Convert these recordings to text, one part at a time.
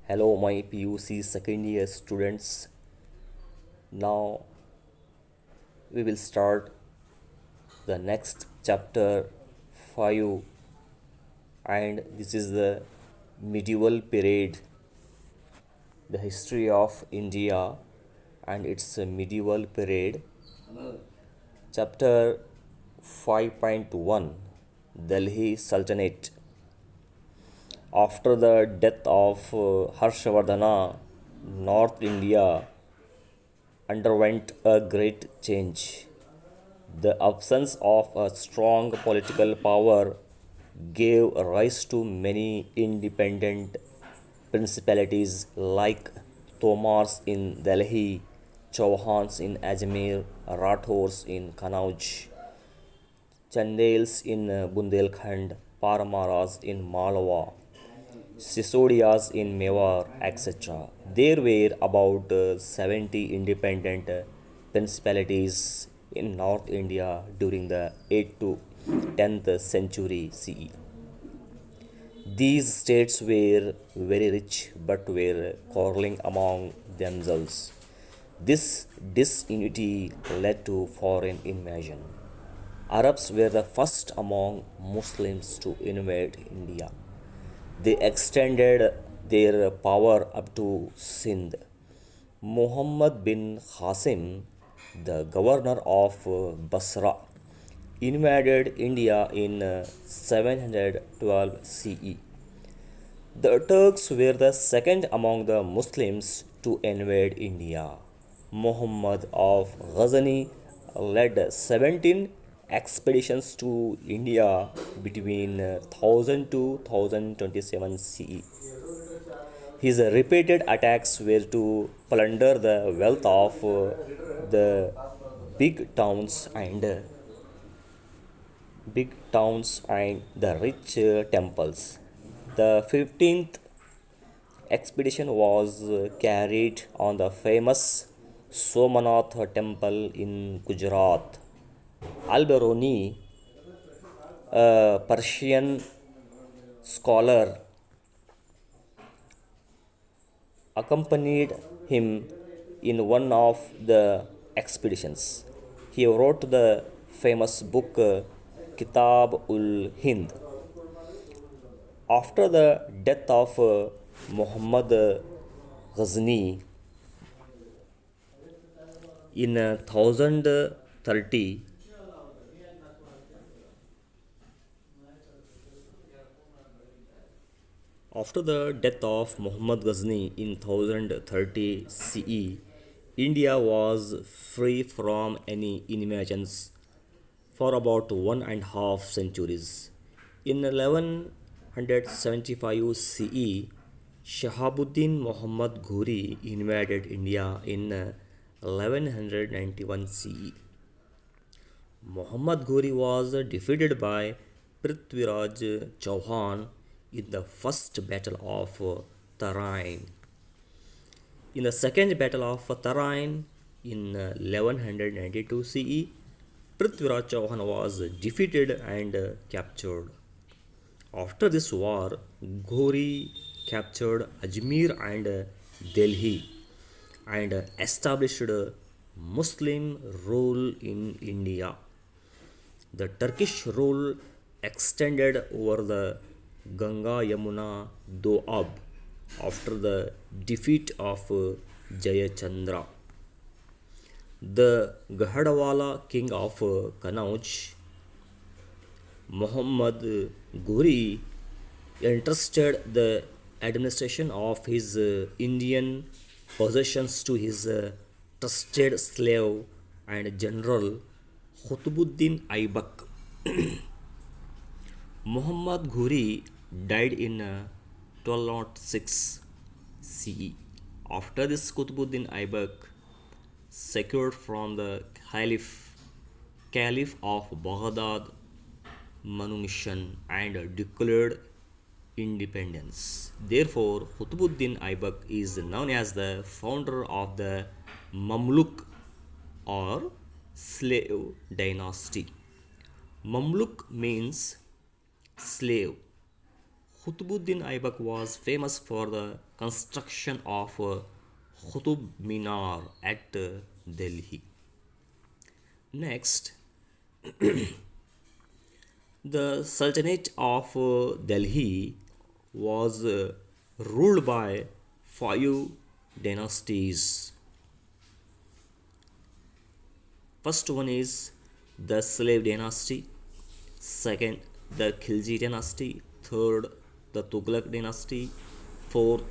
Hello, my PUC second year students. Now we will start the next chapter 5, and this is the medieval period, the history of India and its medieval period. Chapter 5.1, Delhi Sultanate. After the death of Harshavardhana, North India underwent a great change. The absence of a strong political power gave rise to many independent principalities like Tomars in Delhi, Chauhans in Ajmer, Rathors in Kanauj, Chandels in Bundelkhand, Parmaras in Malwa, Sisodias in Mewar, etc. There were about 70 independent principalities in North India during the 8th to 10th century CE. These states were very rich but were quarreling among themselves. This disunity led to foreign invasion. Arabs were the first among Muslims to invade India. They extended their power up to Sindh. Muhammad bin Qasim, the governor of Basra, invaded India in 712 CE. The Turks were the second among the Muslims to invade India. Muhammad of Ghazni led 17 expeditions to India between 1000 to 1027 CE. His repeated attacks were to plunder the wealth of the big towns and the rich temples. The 15th expedition was carried on the famous Somanath temple in Gujarat. Al-Biruni, a Persian scholar, accompanied him in one of the expeditions. He wrote the famous book Kitab ul Hind. After the death of Muhammad Ghazni in 1030, after the death of Muhammad Ghazni in 1030 CE, India was free from any invasions for about 1.5 centuries. In 1175 CE, Shahabuddin Muhammad Ghori invaded India in 1191 CE. Muhammad Ghori was defeated by Prithviraj Chauhan in the first battle of Tarain. In the second battle of Tarain in 1192 CE, Prithviraj Chauhan was defeated and captured. After this war, Ghori captured Ajmer and Delhi and established Muslim rule in India. The Turkish rule extended over the Ganga Yamuna Doab after the defeat of Jayachandra. The Gahadwala king of Kanauj, Muhammad Ghori, entrusted the administration of his Indian possessions to his trusted slave and general Qutbuddin Aibak. Muhammad Ghori died in 1206 CE. After this, Qutbuddin Aibak secured from the Caliph of Baghdad manumission and declared independence. Therefore, Qutbuddin Aibak is known as the founder of the Mamluk or slave dynasty. Mamluk means slave. Qutbuddin Aibak was famous for the construction of Qutub Minar at Delhi. Next, the Sultanate of Delhi was ruled by five dynasties. First one is the Slave dynasty, second, the Khilji dynasty, third, the Tughlaq dynasty, fourth,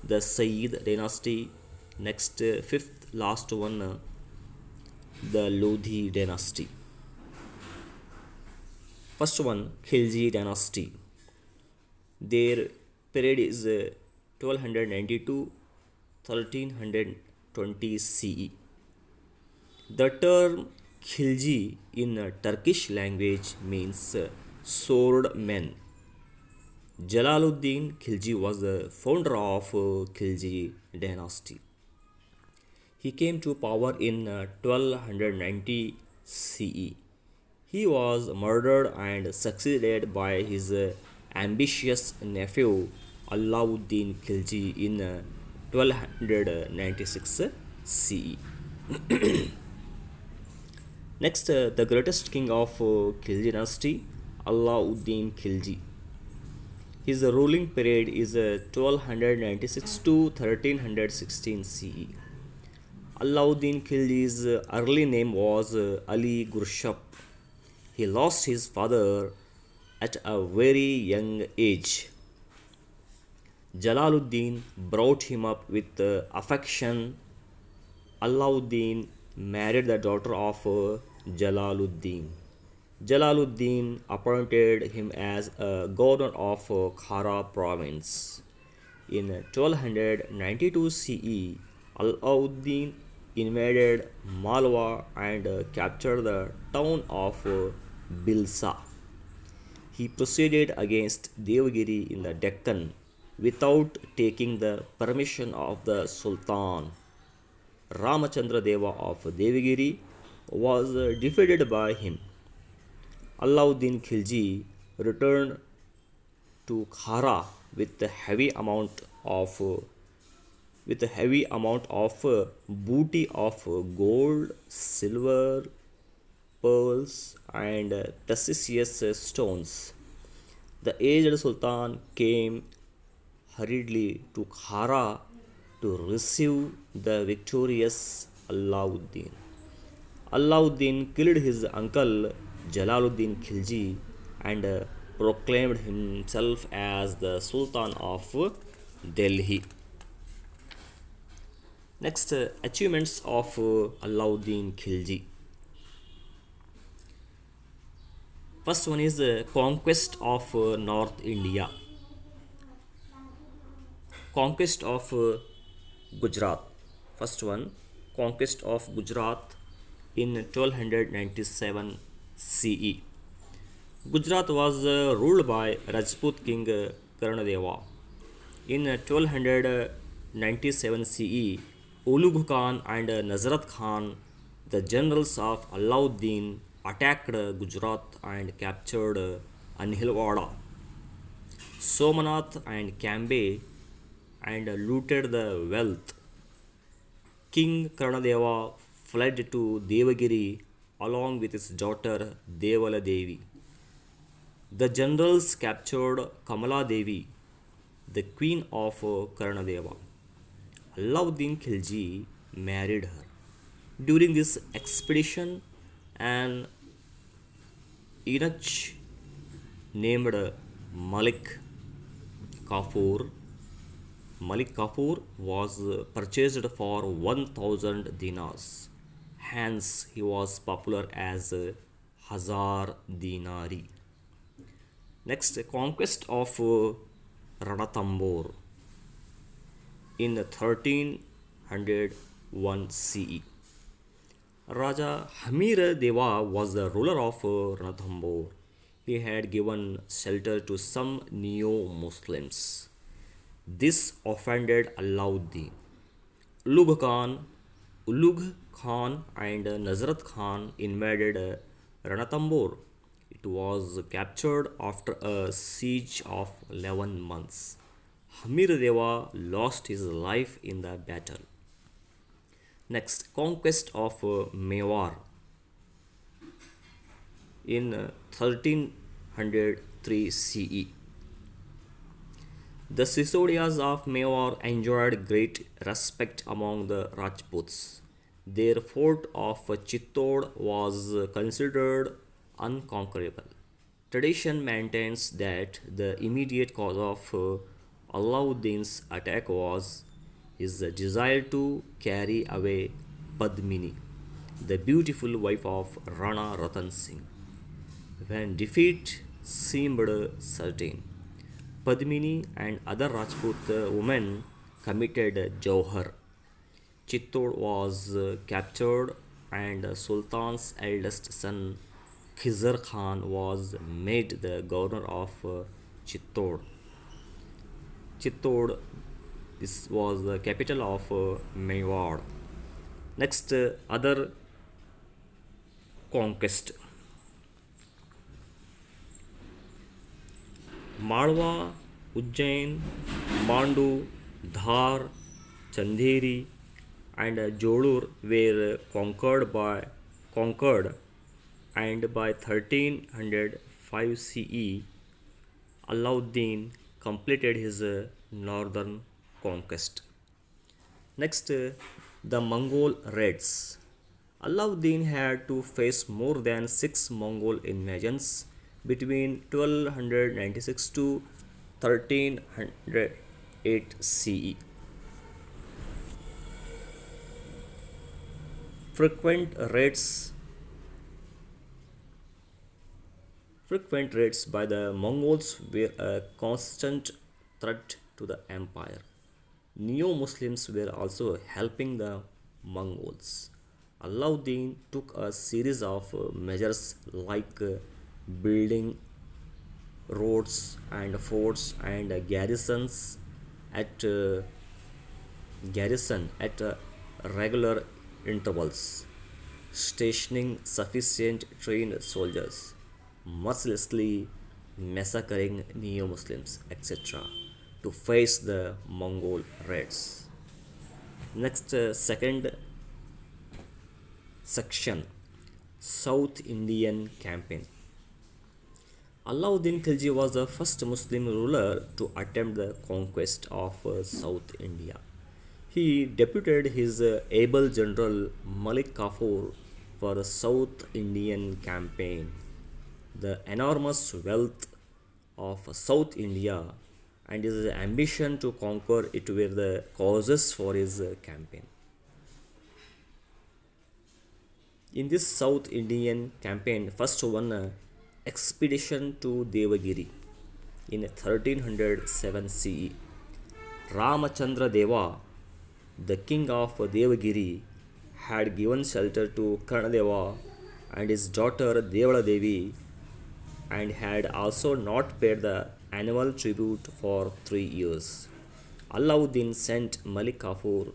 the Sayyid dynasty, next, fifth, last one, the Lodhi dynasty. First one, Khilji dynasty. Their period is 1292 1320 CE. The term Khilji in Turkish language means sword men. Jalaluddin Khilji was the founder of Khilji dynasty. He came to power in 1290 CE. He was murdered and succeeded by his ambitious nephew Alauddin Khilji in 1296 CE. Next, the greatest king of Khilji dynasty, Alauddin Khilji. His ruling period is 1296 to 1316 CE. Alauddin Khilji's early name was Ali Gurshap. He lost his father at a very young age. Jalaluddin brought him up with affection. Alauddin married the daughter of Jalaluddin. Jalaluddin appointed him as a governor of Khara province. In 1292 CE, Alauddin invaded Malwa and captured the town of Bilsa. He proceeded against Devagiri in the Deccan without taking the permission of the Sultan. Ramachandra Deva of Devagiri was defeated by him. Alauddin Khilji returned to Khara with a heavy amount of booty of gold, silver, pearls, and precious stones. The aged Sultan came hurriedly to Khara to receive the victorious Alauddin. Alauddin killed his uncle Jalaluddin Khilji and proclaimed himself as the Sultan of Delhi. Next, achievements of Alauddin Khilji. First one is the conquest of North India. Conquest of Gujarat. First one, conquest of Gujarat in 1297 CE. Gujarat was ruled by Rajput king Karnadeva. In 1297 CE, Ulugh Khan and Nazrat Khan, the generals of Alauddin, attacked Gujarat and captured Anhilwada, Somanath, and Cambay and looted the wealth. King Karnadeva fled to Devagiri along with his daughter Devala Devi. The generals captured Kamala Devi, the queen of Karnadeva. Alauddin Khilji married her. During this expedition, an eunuch named Kafur Malik Kafur was purchased for 1000 dinars. Hence, he was popular as Hazar Dinari. Next, conquest of Ranthambore in 1301 CE. Raja Hamir Deva was the ruler of Ranthambore. He had given shelter to some neo-Muslims. This offended Alauddin. Ulugh Khan and Nazrat Khan invaded Ranthambore. It was captured after a siege of 11 months. Hamir Deva lost his life in the battle. Next, conquest of Mewar in 1303 CE. The Sisodias of Mewar enjoyed great respect among the Rajputs. Their fort of Chittod was considered unconquerable. Tradition maintains that the immediate cause of Alauddin's attack was his desire to carry away Padmini, the beautiful wife of Rana Ratan Singh. When defeat seemed certain, Padmini and other Rajput women committed Jauhar. Chittod was captured, and Sultan's eldest son Khizr Khan was made the governor of Chittod. Chittod, this was the capital of Mewar. Next, other conquest. Malwa, Ujjain, Mandu, Dhar, Chanderi, and Jodhpur were conquered, and by 1305 CE, Alauddin completed his northern conquest. Next, the Mongol raids. Alauddin had to face more than six Mongol invasions between 1296 to 1308 CE. Frequent raids Frequent raids by the Mongols were a constant threat to the empire. Neo Muslims were also helping the Mongols. Alauddin took a series of measures like building roads and forts and at garrison at regular intervals, stationing sufficient trained soldiers, mercilessly massacring Neo Muslims, etc., to face the Mongol raids. Next, second section, South Indian Campaign. Alauddin Khilji was the first Muslim ruler to attempt the conquest of South India. He deputed his able general Malik Kafur for the South Indian campaign. The enormous wealth of South India and his ambition to conquer it were the causes for his campaign. In this South Indian campaign, first one expedition to Devagiri in 1307 CE. Ramachandra Deva, the king of Devagiri, had given shelter to Karnadeva and his daughter Devala Devi, and had also not paid the annual tribute for 3 years. Alauddin sent Malik Kafur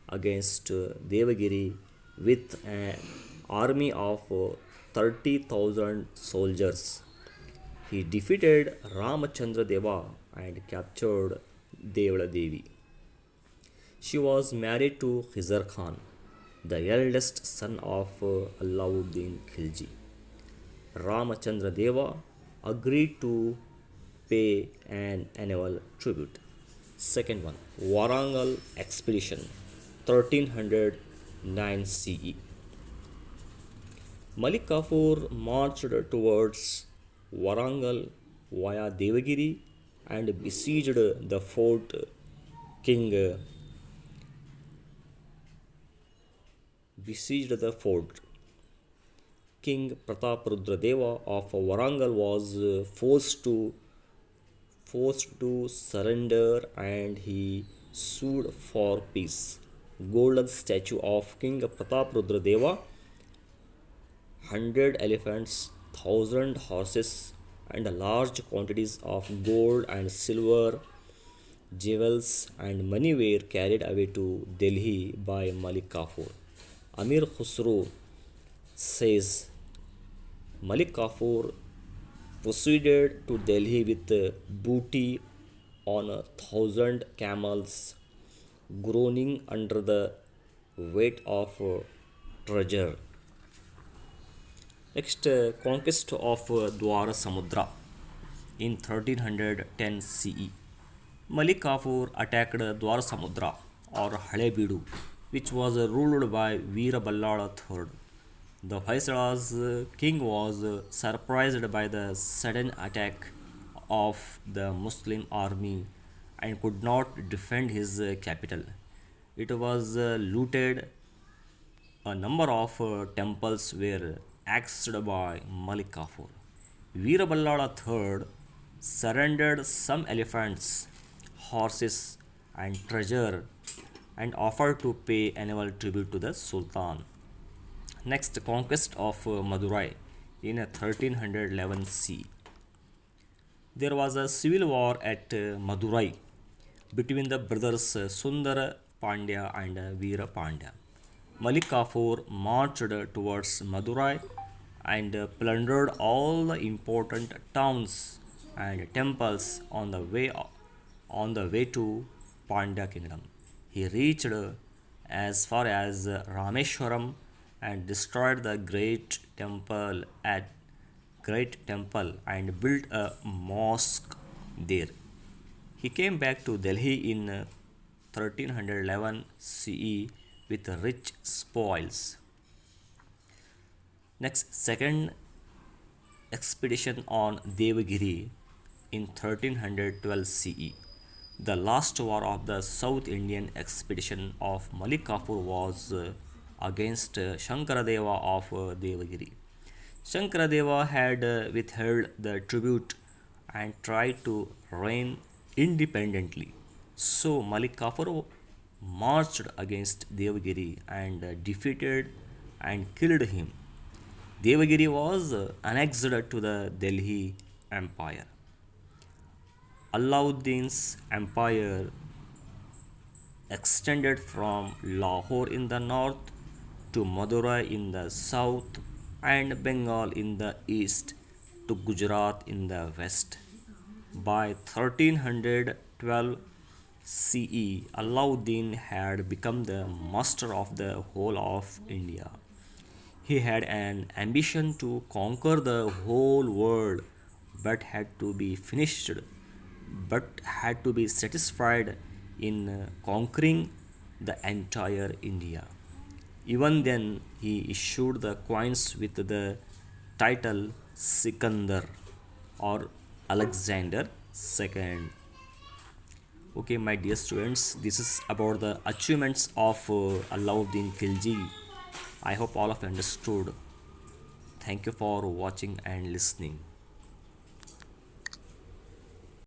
against Devagiri with an army of 30,000 soldiers. He defeated Ramachandra Deva and captured Devala Devi. She was married to Khizar Khan, the eldest son of Alauddin Khilji. Ramachandra Deva agreed to pay an annual tribute. Second one, Warangal expedition, 1309 CE. Malik Kafur marched towards Warangal via Devagiri and besieged the fort. King besieged the fort. King Prataparudra Deva of Warangal was forced to surrender, and he sued for peace. Golden statue of King Prataparudra Deva, 100 elephants, 1,000 horses, and large quantities of gold and silver, jewels, and money were carried away to Delhi by Malik Kafur. Amir Khusro says Malik Kafur proceeded to Delhi with booty on 1,000 camels, groaning under the weight of treasure. Next, conquest of Dwara Samudra in 1310 CE. Malik Kafur attacked Dwara Samudra or Halebidu, which was ruled by Veera Ballala III. The Viceroy's king was surprised by the sudden attack of the Muslim army and could not defend his capital. It was looted. A number of temples were axed by Malik Kafur. Veeraballala III surrendered some elephants, horses, and treasure and offered to pay annual tribute to the Sultan. Next, conquest of Madurai in 1311 C. There was a civil war at Madurai between the brothers Sundara Pandya and Veera Pandya. Malik Kafur marched towards Madurai and plundered all the important towns and temples on the way to Pandya kingdom. He reached as far as Rameshwaram and destroyed the great temple and built a mosque there. He came back to Delhi in 1311 CE with rich spoils. Next, second expedition on Devagiri in 1312 CE. The last war of the South Indian expedition of Malik Kafur was against Shankaradeva of Devagiri. Shankaradeva had withheld the tribute and tried to reign independently. So Malik Kafur marched against Devagiri and defeated and killed him. Devagiri was annexed to the Delhi Empire. Alauddin's empire extended from Lahore in the north to Madurai in the south and Bengal in the east to Gujarat in the west. By 1312 CE, Alauddin had become the master of the whole of India. He had an ambition to conquer the whole world but had to be finished but had to be satisfied in conquering the entire India. Even then, he issued the coins with the title Sikandar or Alexander II. Okay, my dear students, this is about the achievements of Alauddin Khilji. I hope all of you understood. Thank you for watching and listening.